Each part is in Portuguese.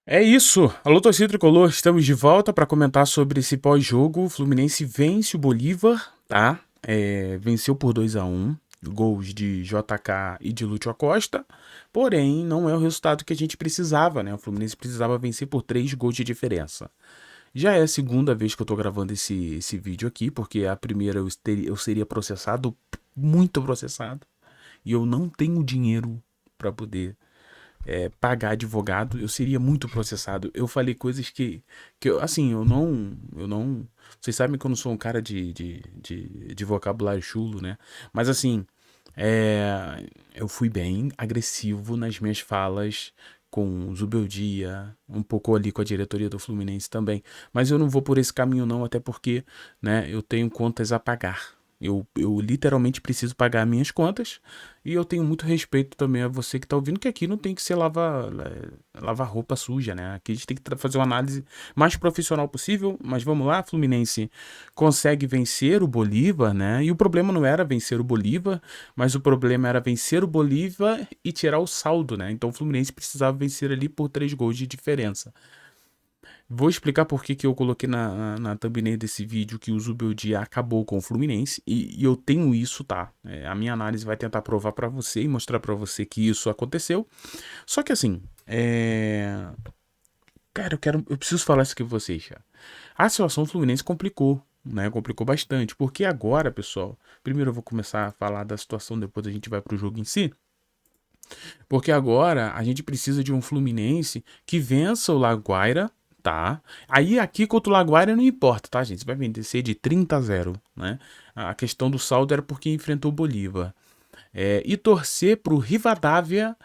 É isso. Alô, torcida tricolor, estamos de volta para comentar sobre esse pós-jogo. O Fluminense vence o Bolívar, tá? Venceu por 2-1, gols de JK e de Lúcio Acosta. Porém, não é o resultado que a gente precisava, né? O Fluminense precisava vencer por 3 gols de diferença. Já é a segunda vez que eu tô gravando esse vídeo aqui, porque a primeira eu seria processado, muito processado, e eu não tenho dinheiro para poder pagar advogado, eu seria muito processado. Eu falei coisas que eu, assim, eu não. Vocês sabem que eu não sou um cara de vocabulário chulo, né? Mas assim, eu fui bem agressivo nas minhas falas com o Zubeldia, um pouco ali com a diretoria do Fluminense também. Mas eu não vou por esse caminho não, até porque, né, eu tenho contas a pagar. Eu literalmente preciso pagar minhas contas e eu tenho muito respeito também a você que está ouvindo, que aqui não tem que ser lavar roupa suja, né? Aqui a gente tem que fazer uma análise mais profissional possível, mas vamos lá, Fluminense consegue vencer o Bolívar, né? E o problema não era vencer o Bolívar, mas o problema era vencer o Bolívar e tirar o saldo, né? Então o Fluminense precisava vencer ali por 3 gols de diferença. Vou explicar por que eu coloquei na thumbnail desse vídeo que o Zubeldia acabou com o Fluminense e eu tenho isso, tá? A minha análise vai tentar provar pra você e mostrar pra você que isso aconteceu. Só que assim, cara, eu preciso falar isso aqui com vocês, cara. A situação do Fluminense complicou, né? Complicou bastante, porque agora, pessoal, primeiro eu vou começar a falar da situação, depois a gente vai pro jogo em si. Porque agora a gente precisa de um Fluminense que vença o Laguaira, tá? Aí aqui contra o Laguaira não importa, tá, gente? Você vai vencer de 30-0, né? A questão do saldo era porque enfrentou o Bolívar. E torcer pro Rivadavia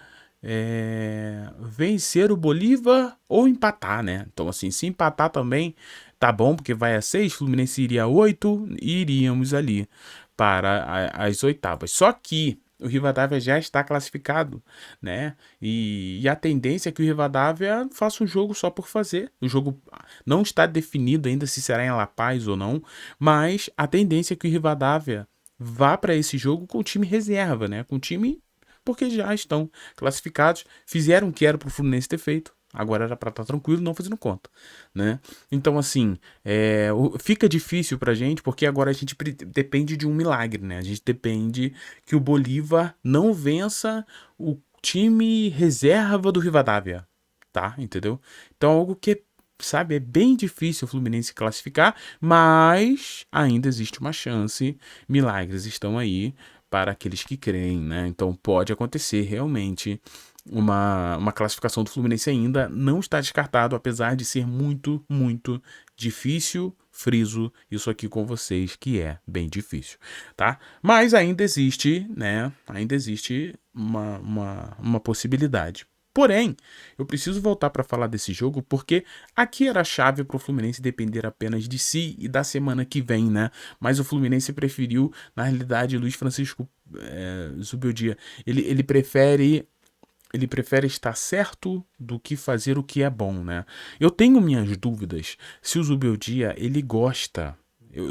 vencer o Bolívar ou empatar, né? Então, assim, se empatar também tá bom, porque vai a 6, Fluminense iria a 8 e iríamos ali para as oitavas. Só que o Rivadavia já está classificado, né? E a tendência é que o Rivadavia faça um jogo só por fazer. O jogo não está definido ainda se será em La Paz ou não, mas a tendência é que o Rivadavia vá para esse jogo com o time reserva, né? Com o time porque já estão classificados, fizeram o que era para o Fluminense ter feito. Agora era para estar tranquilo, não fazendo conta, né? Então, assim, fica difícil pra gente, porque agora a gente depende de um milagre, né? A gente depende que o Bolívar não vença o time reserva do Rivadavia, tá? Entendeu? Então, algo que, sabe, é bem difícil o Fluminense classificar, mas ainda existe uma chance, milagres estão aí para aqueles que creem, né? Então pode acontecer realmente uma classificação do Fluminense ainda não está descartado, apesar de ser muito, muito difícil. Friso isso aqui com vocês, que é bem difícil, tá? Mas ainda existe, né? Ainda existe uma possibilidade. Porém, eu preciso voltar para falar desse jogo porque aqui era a chave para o Fluminense depender apenas de si e da semana que vem, né? Mas o Fluminense preferiu, na realidade, Luiz Francisco Zubeldia, ele prefere estar certo do que fazer o que é bom, né? Eu tenho minhas dúvidas se o Zubeldia ele gosta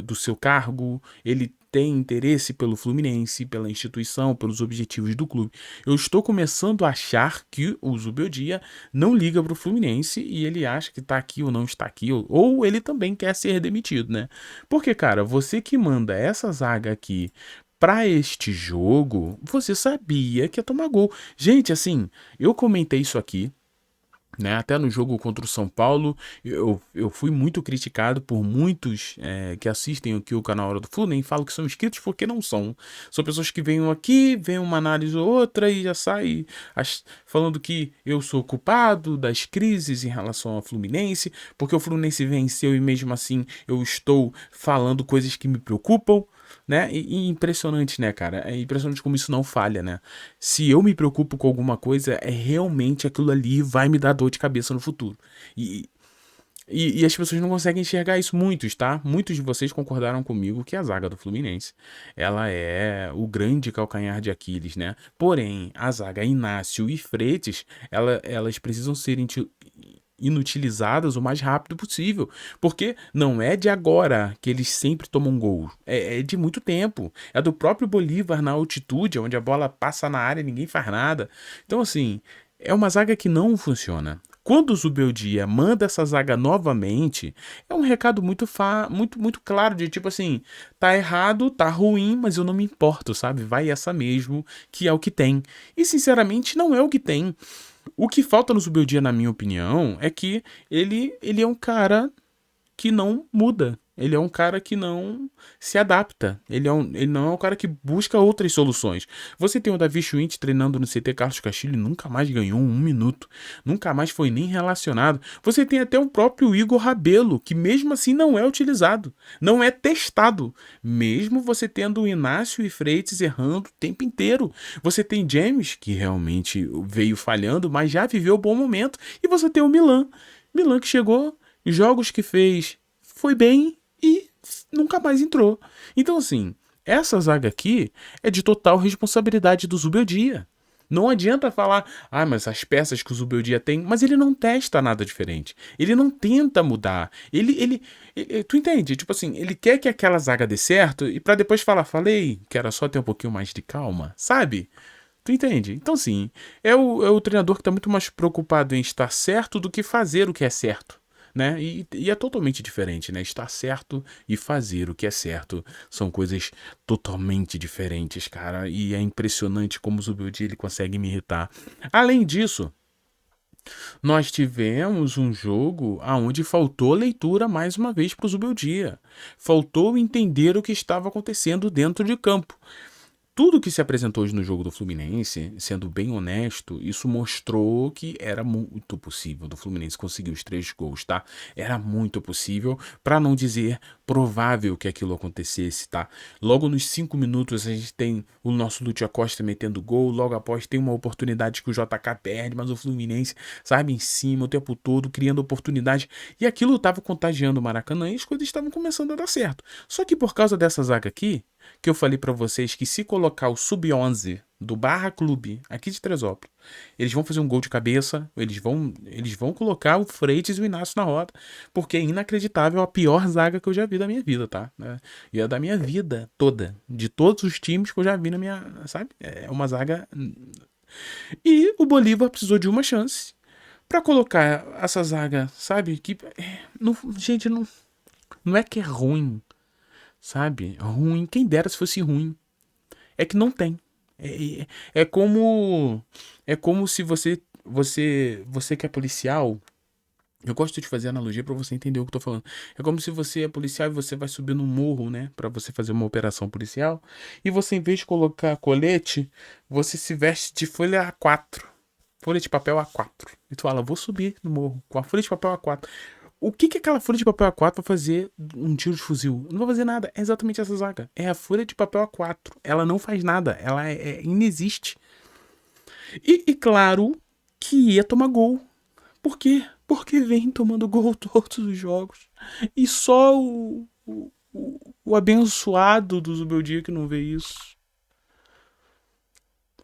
do seu cargo, ele tem interesse pelo Fluminense, pela instituição, pelos objetivos do clube. Eu estou começando a achar que o Zubeldia não liga para o Fluminense e ele acha que está aqui ou não está aqui, ou ele também quer ser demitido, né? Porque, cara, você que manda essa zaga aqui para este jogo, você sabia que ia tomar gol. Gente, assim, eu comentei isso aqui, né? Até no jogo contra o São Paulo, eu fui muito criticado por muitos que assistem aqui o canal Hora do Flu, nem falo que são inscritos porque não são. São pessoas que vêm aqui, veem uma análise ou outra e já saem falando que eu sou culpado das crises em relação ao Fluminense, porque o Fluminense venceu e mesmo assim eu estou falando coisas que me preocupam. Né? E impressionante, né, cara? É impressionante como isso não falha, né? Se eu me preocupo com alguma coisa, é realmente aquilo ali vai me dar dor de cabeça no futuro. E, e as pessoas não conseguem enxergar isso, muitos, tá? Muitos de vocês concordaram comigo que a zaga do Fluminense, ela é o grande calcanhar de Aquiles, né? Porém, a zaga Inácio e Freitas, elas precisam ser inutilizadas o mais rápido possível, porque não é de agora que eles sempre tomam gol, é de muito tempo, é do próprio Bolívar na altitude, onde a bola passa na área e ninguém faz nada. Então, assim, é uma zaga que não funciona. Quando o Zubeldia manda essa zaga novamente, é um recado muito claro de tipo assim, tá errado, tá ruim, mas eu não me importo, sabe? Vai essa mesmo, que é o que tem. E sinceramente não é o que tem. O que falta no Zubeldia, na minha opinião, é que ele é um cara que não muda. Ele é um cara que não se adapta. Ele não é um cara que busca outras soluções. Você tem o Davi Schwindt treinando no CT Carlos Castilho e nunca mais ganhou um minuto. Nunca mais foi nem relacionado. Você tem até o próprio Igor Rabelo, que mesmo assim não é utilizado. Não é testado. Mesmo você tendo o Inácio e Freitas errando o tempo inteiro. Você tem James, que realmente veio falhando, mas já viveu um bom momento. E você tem o Milan. Milan que chegou, jogos que fez, foi bem e nunca mais entrou. Então, assim, essa zaga aqui é de total responsabilidade do Zubeldia. Não adianta falar, mas as peças que o Zubeldia tem, mas ele não testa nada diferente. Ele não tenta mudar. Tu entende? Tipo assim, ele quer que aquela zaga dê certo e pra depois falar, falei que era só ter um pouquinho mais de calma, sabe? Tu entende? Então, sim, é o treinador que tá muito mais preocupado em estar certo do que fazer o que é certo. Né? E é totalmente diferente, né? Estar certo e fazer o que é certo são coisas totalmente diferentes, cara. E é impressionante como o Zubeldia ele consegue me irritar. Além disso, nós tivemos um jogo aonde faltou leitura mais uma vez para o Zubeldia. Faltou entender o que estava acontecendo dentro de campo. Tudo que se apresentou hoje no jogo do Fluminense, sendo bem honesto, isso mostrou que era muito possível do Fluminense conseguir os 3 gols, tá? Era muito possível, para não dizer provável que aquilo acontecesse, tá? Logo nos 5 minutos a gente tem o nosso Lúcio Acosta metendo gol, logo após tem uma oportunidade que o JK perde, mas o Fluminense, sabe, em cima o tempo todo, criando oportunidade, e aquilo estava contagiando o Maracanã e as coisas estavam começando a dar certo. Só que por causa dessa zaga aqui, que eu falei pra vocês que se colocar o sub-11 do Barra Clube aqui de Teresópolis, eles vão fazer um gol de cabeça, eles vão colocar o Freitas e o Inácio na roda, porque é inacreditável, a pior zaga que eu já vi da minha vida, tá? E é da minha vida toda, de todos os times que eu já vi na minha, sabe? É uma zaga. E o Bolívar precisou de uma chance pra colocar essa zaga, sabe? Que não, gente, não é que é ruim, sabe? Ruim, quem dera se fosse ruim. É que não tem. É como se você que é policial. Eu gosto de fazer analogia pra você entender o que eu tô falando. É como se você é policial e você vai subir no morro, né, pra você fazer uma operação policial, e você em vez de colocar colete, você se veste de folha A4. Folha de papel A4. E tu fala, vou subir no morro com a folha de papel A4. O que aquela folha de papel A4 vai fazer um tiro de fuzil? Não vai fazer nada. É exatamente essa zaga. É a folha de papel A4. Ela não faz nada. Ela inexiste. E claro que ia tomar gol. Por quê? Porque vem tomando gol todos os jogos. E só o abençoado do Zubeldia que não vê isso.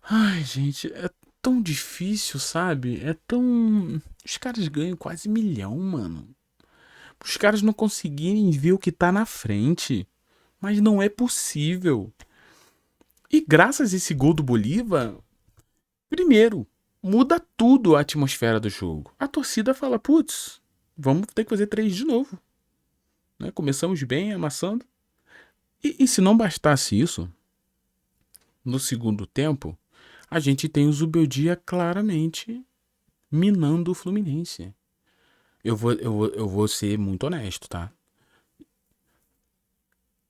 Ai, gente, é tão difícil, sabe? É tão. Os caras ganham quase 1 milhão, mano. Os caras não conseguirem ver o que tá na frente. Mas não é possível. E graças a esse gol do Bolívar, primeiro, muda tudo a atmosfera do jogo. A torcida fala, putz, vamos ter que fazer 3 de novo. Né? Começamos bem, amassando. E se não bastasse isso, no segundo tempo, a gente tem o Zubeldia claramente minando o Fluminense. Eu vou ser muito honesto, tá?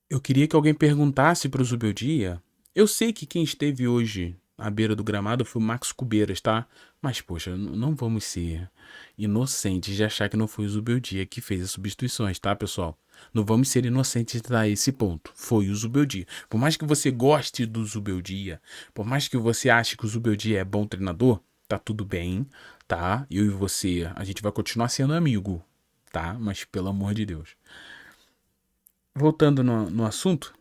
Eu queria que alguém perguntasse pro Zubeldia. Eu sei que quem esteve hoje à beira do gramado foi o Max Cubeiras, tá? Mas, poxa, não vamos ser inocentes de achar que não foi o Zubeldia que fez as substituições, tá, pessoal? Não vamos ser inocentes a esse ponto. Foi o Zubeldia. Por mais que você goste do Zubeldia, por mais que você ache que o Zubeldia é bom treinador, tá tudo bem, tá? Eu e você, a gente vai continuar sendo amigo, tá? Mas pelo amor de Deus. Voltando no assunto,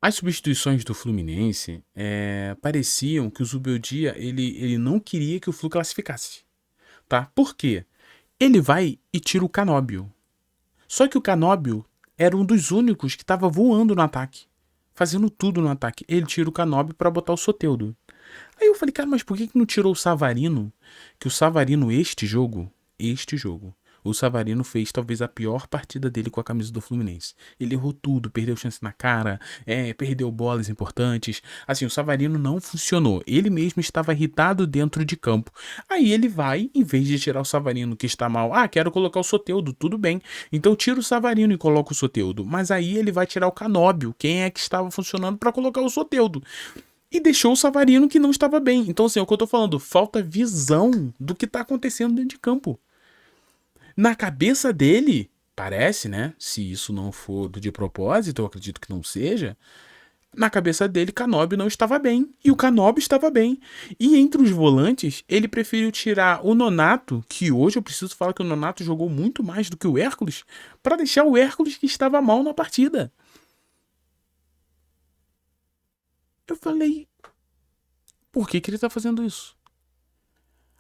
as substituições do Fluminense pareciam que o Zubeldia ele não queria que o Flu classificasse, tá? Por quê? Ele vai e tira o Canóbio. Só que o Canóbio era um dos únicos que estava voando no ataque, fazendo tudo no ataque. Ele tira o Canóbio para botar o Soteldo. Aí eu falei, cara, mas por que não tirou o Savarino? Que o Savarino, este jogo, o Savarino fez talvez a pior partida dele com a camisa do Fluminense. Ele errou tudo, perdeu chance na cara, perdeu bolas importantes. Assim, o Savarino não funcionou. Ele mesmo estava irritado dentro de campo. Aí ele vai, em vez de tirar o Savarino que está mal, quero colocar o Soteldo, tudo bem. Então tira o Savarino e coloca o Soteldo. Mas aí ele vai tirar o Canóbio, quem é que estava funcionando para colocar o Soteldo. E deixou o Savarino que não estava bem. Então, assim, é o que eu tô falando. Falta visão do que tá acontecendo dentro de campo. Na cabeça dele, parece, né? Se isso não for de propósito, eu acredito que não seja. Na cabeça dele, Canóbio não estava bem. E o Canóbio estava bem. E entre os volantes, ele preferiu tirar o Nonato, que hoje eu preciso falar que o Nonato jogou muito mais do que o Hércules, para deixar o Hércules que estava mal na partida. Eu falei, por que ele tá fazendo isso?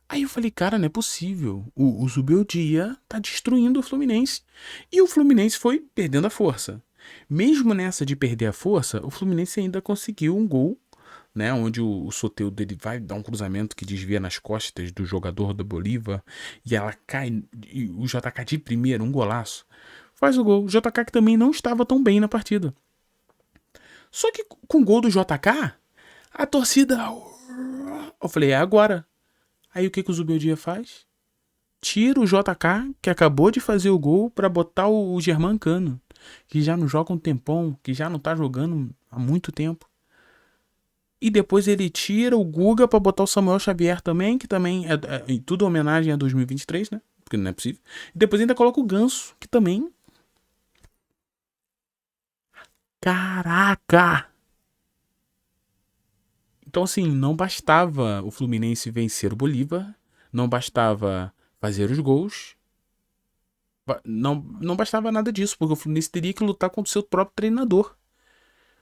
Aí eu falei, cara, não é possível. O Zubeldia tá destruindo o Fluminense. E o Fluminense foi perdendo a força. Mesmo nessa de perder a força, o Fluminense ainda conseguiu um gol, né? Onde o Soteldo dele vai dar um cruzamento que desvia nas costas do jogador da Bolívar. E ela cai. E o JK de primeiro, um golaço. Faz o gol. O JK que também não estava tão bem na partida. Só que com o gol do JK, a torcida. Eu falei, é agora. Aí o que o Zubeldia faz? Tira o JK, que acabou de fazer o gol, pra botar o Germancano, que já não joga um tempão, que já não tá jogando há muito tempo. E depois ele tira o Guga pra botar o Samuel Xavier também, que também é tudo homenagem a 2023, né? Porque não é possível. E depois ainda coloca o Ganso, que também... Caraca! Então, assim, não bastava o Fluminense vencer o Bolívar, não bastava fazer os gols, não bastava nada disso, porque o Fluminense teria que lutar contra o seu próprio treinador.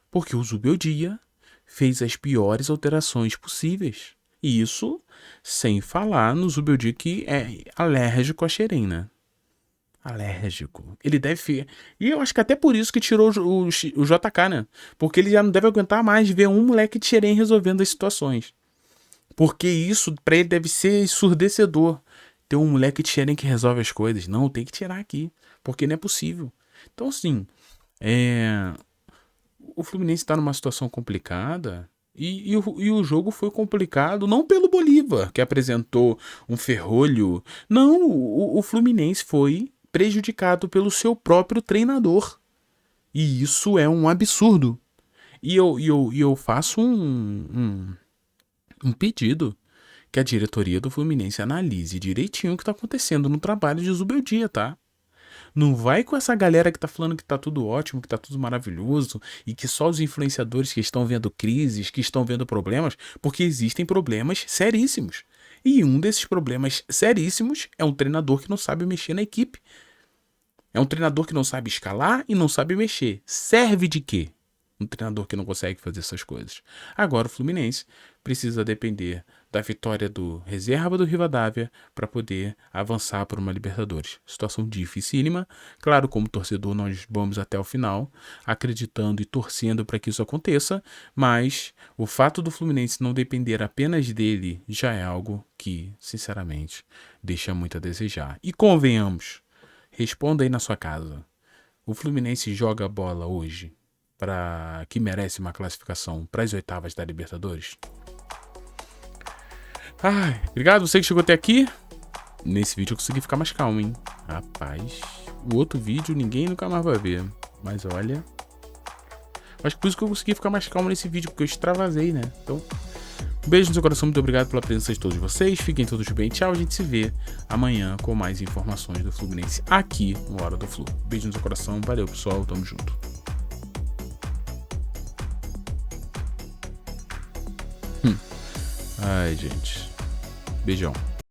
Porque o Zubeldia fez as piores alterações possíveis. E isso sem falar no Zubeldia que é alérgico a xerém, né? Alérgico. Ele deve... E eu acho que até por isso que tirou o JK, né? Porque ele já não deve aguentar mais ver um moleque de xerém resolvendo as situações. Porque isso pra ele deve ser ensurdecedor. Ter um moleque de xerém que resolve as coisas. Não, tem que tirar aqui. Porque não é possível. Então, assim, o Fluminense tá numa situação complicada. E o jogo foi complicado não pelo Bolívar, que apresentou um ferrolho. Não, o Fluminense foi prejudicado pelo seu próprio treinador. E isso é um absurdo. E eu faço um pedido que a diretoria do Fluminense analise direitinho o que tá acontecendo no trabalho de Zubeldia, tá? Não vai com essa galera que tá falando que tá tudo ótimo, que tá tudo maravilhoso e que só os influenciadores que estão vendo crises, que estão vendo problemas, porque existem problemas seríssimos. E um desses problemas seríssimos é um treinador que não sabe mexer na equipe. É um treinador que não sabe escalar e não sabe mexer. Serve de quê? Um treinador que não consegue fazer essas coisas. Agora o Fluminense precisa depender da vitória do reserva do Rivadavia para poder avançar por uma Libertadores. Situação dificílima. Claro, como torcedor nós vamos até o final, acreditando e torcendo para que isso aconteça, mas o fato do Fluminense não depender apenas dele já é algo que, sinceramente, deixa muito a desejar. E convenhamos, responda aí na sua casa. O Fluminense joga bola hoje para que merece uma classificação para as oitavas da Libertadores? Obrigado você que chegou até aqui. Nesse vídeo eu consegui ficar mais calmo, hein? Rapaz, o outro vídeo ninguém nunca mais vai ver. Mas olha, acho que por isso que eu consegui ficar mais calmo nesse vídeo, porque eu extravasei, né? Então, um beijo no seu coração, muito obrigado pela presença de todos vocês. Fiquem todos bem, tchau. A gente se vê amanhã com mais informações do Fluminense aqui no Hora do Flu. Beijo no seu coração, valeu pessoal, tamo junto. Ai, gente. Beijão.